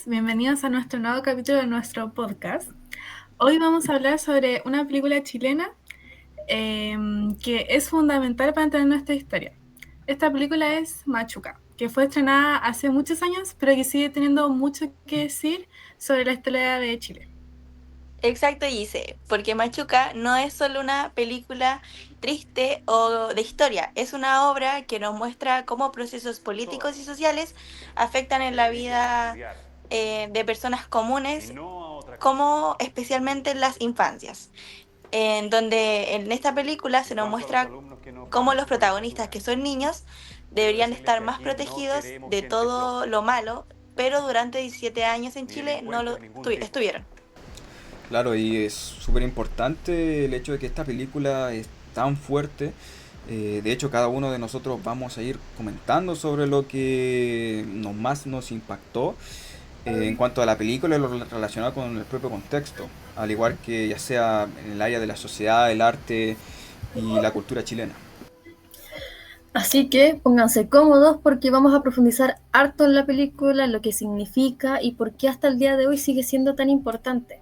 bienvenidos a nuestro nuevo capítulo de nuestro podcast. Hoy vamos a hablar sobre una película chilena que es fundamental para entender nuestra historia. Esta película es Machuca, que fue estrenada hace muchos años, pero que sigue teniendo mucho que decir sobre la historia de Chile. Exacto, Gise, porque Machuca no es solo una película triste o de historia, es una obra que nos muestra cómo procesos políticos y sociales afectan en la vida de personas comunes, como especialmente en las infancias, en donde en esta película se nos muestra cómo los protagonistas, que son niños, deberían estar más protegidos de todo lo malo, pero durante 17 años en Chile no lo estuvieron. Claro, y es súper importante el hecho de que esta película es tan fuerte. De hecho, cada uno de nosotros vamos a ir comentando sobre lo que más nos impactó en cuanto a la película y lo relacionado con el propio contexto, al igual que ya sea en el área de la sociedad, el arte y la cultura chilena. Así que pónganse cómodos porque vamos a profundizar harto en la película, lo que significa y por qué hasta el día de hoy sigue siendo tan importante.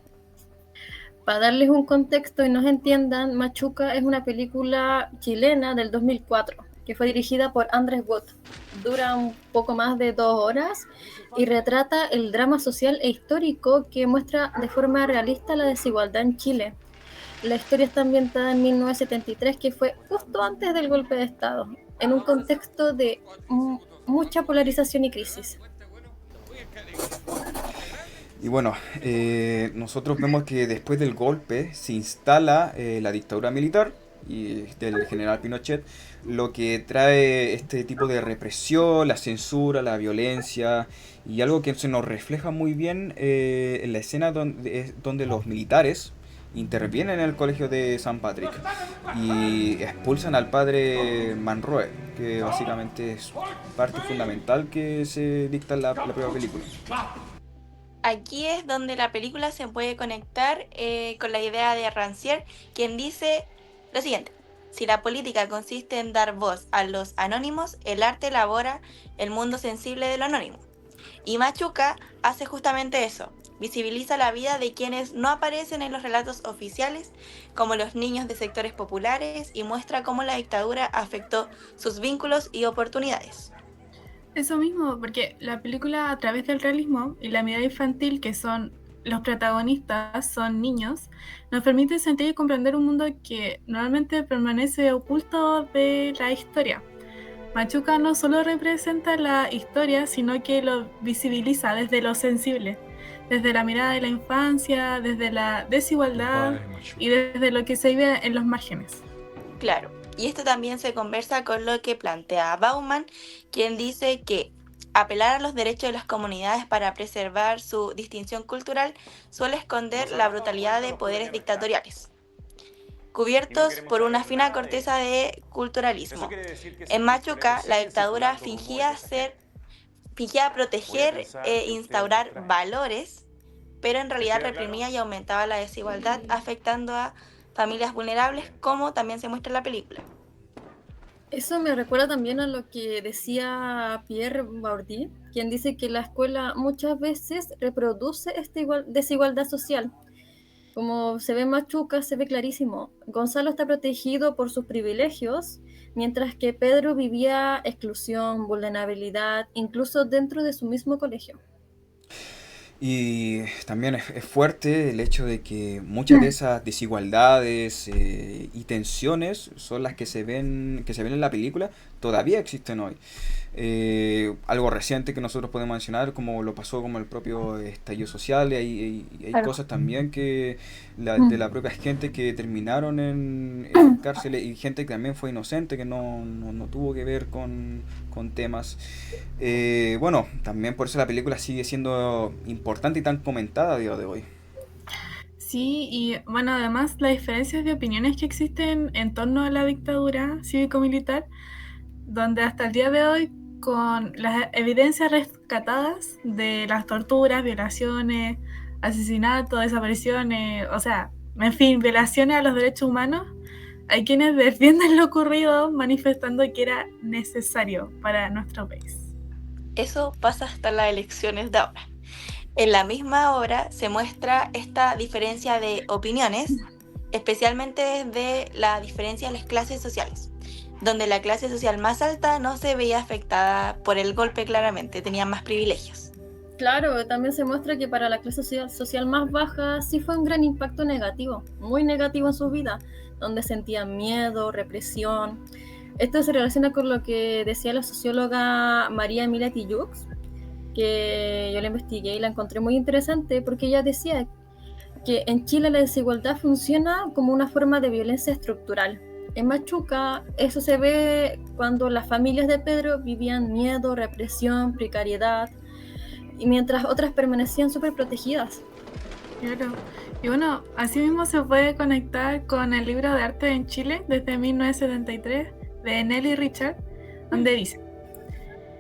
Para darles un contexto y nos entiendan, Machuca es una película chilena del 2004 que fue dirigida por Andrés Wood. Dura un poco más de 2 horas y retrata el drama social e histórico que muestra de forma realista la desigualdad en Chile. La historia está ambientada en 1973, que fue justo antes del golpe de Estado, en un contexto de mucha polarización y crisis. Y bueno, nosotros vemos que después del golpe se instala la dictadura militar y del general Pinochet, lo que trae este tipo de represión, la censura, la violencia y algo que se nos refleja muy bien en la escena donde los militares intervienen en el colegio de San Patrick y expulsan al padre Manroe, que básicamente es parte fundamental que se dicta en la propia película. Aquí es donde la película se puede conectar con la idea de Rancière, quien dice lo siguiente: si la política consiste en dar voz a los anónimos, el arte elabora el mundo sensible de lo anónimo. Y Machuca hace justamente eso, visibiliza la vida de quienes no aparecen en los relatos oficiales, como los niños de sectores populares, y muestra cómo la dictadura afectó sus vínculos y oportunidades. Eso mismo, porque la película a través del realismo y la mirada infantil, que son los protagonistas, son niños, nos permite sentir y comprender un mundo que normalmente permanece oculto de la historia. Machuca no solo representa la historia, sino que lo visibiliza desde lo sensible, desde la mirada de la infancia, desde la desigualdad y desde lo que se vive en los márgenes. Claro, y esto también se conversa con lo que plantea Bauman, quien dice que apelar a los derechos de las comunidades para preservar su distinción cultural suele esconder la brutalidad de poderes dictatoriales, cubiertos por una fina corteza de culturalismo. En Machuca, la dictadura fingía proteger e instaurar valores, pero en realidad reprimía y aumentaba la desigualdad, afectando a familias vulnerables, como también se muestra en la película. Eso me recuerda también a lo que decía Pierre Bourdieu, quien dice que la escuela muchas veces reproduce esta desigualdad social. Como se ve en Machuca, se ve clarísimo. Gonzalo está protegido por sus privilegios, mientras que Pedro vivía exclusión, vulnerabilidad, incluso dentro de su mismo colegio. Y también es fuerte el hecho de que muchas de esas desigualdades y tensiones son las que se ven en la película, todavía existen hoy. Algo reciente que nosotros podemos mencionar, como lo pasó como el propio estallido social, y hay Claro. cosas también que de la propia gente que terminaron en cárceles y gente que también fue inocente, que no tuvo que ver con temas. Bueno, también por eso la película sigue siendo importante y tan comentada a día de hoy. Sí, y bueno, además las diferencias de opiniones que existen en torno a la dictadura cívico-militar, donde hasta el día de hoy, con las evidencias rescatadas de las torturas, violaciones, asesinatos, desapariciones, o sea, en fin, violaciones a los derechos humanos, hay quienes defienden lo ocurrido manifestando que era necesario para nuestro país. Eso pasa hasta las elecciones de ahora. En la misma obra se muestra esta diferencia de opiniones, especialmente desde la diferencia de las clases sociales, donde la clase social más alta no se veía afectada por el golpe claramente, tenía más privilegios. Claro, también se muestra que para la clase social más baja sí fue un gran impacto negativo, muy negativo en su vida, donde sentían miedo, represión. Esto se relaciona con lo que decía la socióloga María Emilia Tijoux, que yo la investigué y la encontré muy interesante porque ella decía que en Chile la desigualdad funciona como una forma de violencia estructural. En Machuca eso se ve cuando las familias de Pedro vivían miedo, represión, precariedad, y mientras otras permanecían súper protegidas. Claro. Y bueno, así mismo se puede conectar con el libro de arte en Chile desde 1973 de Nelly Richard, donde dice: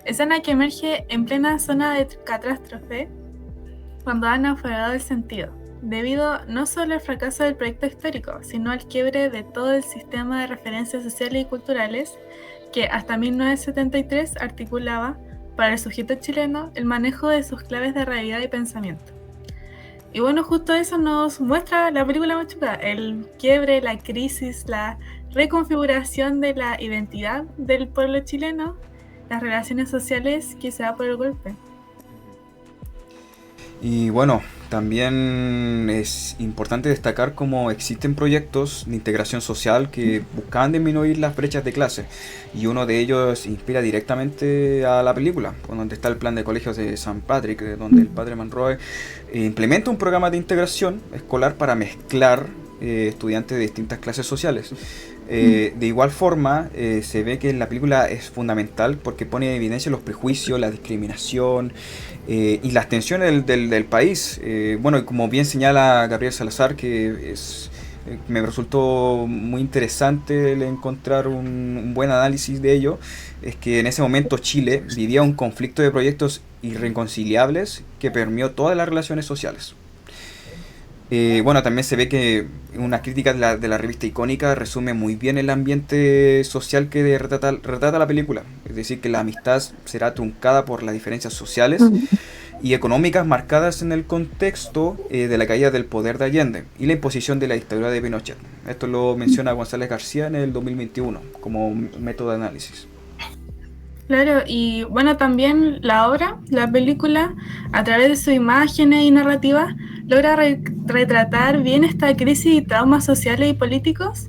escena que emerge en plena zona de catástrofe cuando ha naufragado el sentido, debido no solo al fracaso del proyecto histórico, sino al quiebre de todo el sistema de referencias sociales y culturales que hasta 1973 articulaba para el sujeto chileno el manejo de sus claves de realidad y pensamiento. Y bueno, justo eso nos muestra la película Machuca, el quiebre, la crisis, la reconfiguración de la identidad del pueblo chileno, las relaciones sociales que se da por el golpe. Y bueno, también es importante destacar cómo existen proyectos de integración social que buscaban disminuir las brechas de clase. Y uno de ellos inspira directamente a la película, donde está el plan de colegios de San Patrick, donde el padre Monroe implementa un programa de integración escolar para mezclar estudiantes de distintas clases sociales. De igual forma, se ve que en la película es fundamental porque pone en evidencia los prejuicios, la discriminación y las tensiones del país. Bueno, y como bien señala Gabriel Salazar, que me resultó muy interesante el encontrar un buen análisis de ello, es que en ese momento Chile vivía un conflicto de proyectos irreconciliables que permeó todas las relaciones sociales. Bueno, también se ve que una crítica de la revista Icónica resume muy bien el ambiente social que retrata la película. Es decir, que la amistad será truncada por las diferencias sociales y económicas marcadas en el contexto de la caída del poder de Allende y la imposición de la dictadura de Pinochet. Esto lo menciona González García en el 2021 como método de análisis. Claro, y bueno, también la película, a través de sus imágenes y narrativas, logra retratar bien esta crisis y traumas sociales y políticos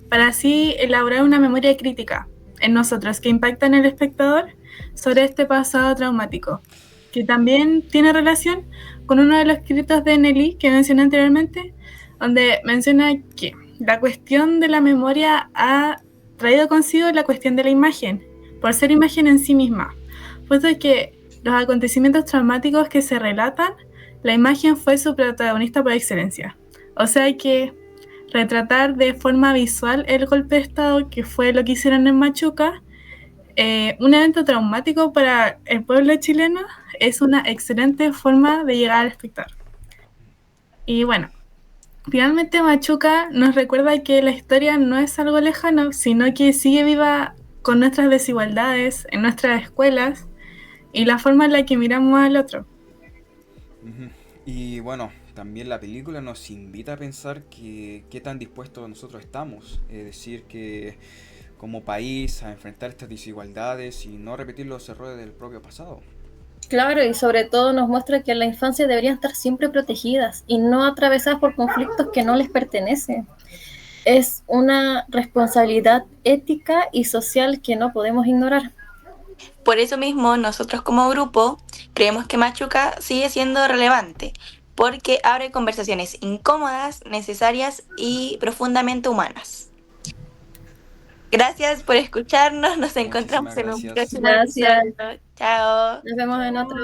para así elaborar una memoria crítica en nosotros que impacta en el espectador sobre este pasado traumático, que también tiene relación con uno de los escritos de Nelly que mencioné anteriormente, donde menciona que la cuestión de la memoria ha traído consigo la cuestión de la imagen, por ser imagen en sí misma, puesto que los acontecimientos traumáticos que se relatan, la imagen fue su protagonista por excelencia. O sea que retratar de forma visual el golpe de Estado, que fue lo que hicieron en Machuca, un evento traumático para el pueblo chileno, es una excelente forma de llegar al espectador. Y bueno, finalmente Machuca nos recuerda que la historia no es algo lejano, sino que sigue viva con nuestras desigualdades en nuestras escuelas y la forma en la que miramos al otro. Y bueno, también la película nos invita a pensar que qué tan dispuestos nosotros estamos, es decir, que como país a enfrentar estas desigualdades y no repetir los errores del propio pasado. Claro, y sobre todo nos muestra que en la infancia deberían estar siempre protegidas y no atravesadas por conflictos que no les pertenecen. Es una responsabilidad ética y social que no podemos ignorar. Por eso mismo, nosotros como grupo creemos que Machuca sigue siendo relevante, porque abre conversaciones incómodas, necesarias y profundamente humanas. Gracias por escucharnos, nos encontramos en un próximo episodio. Chao. Nos vemos en otro.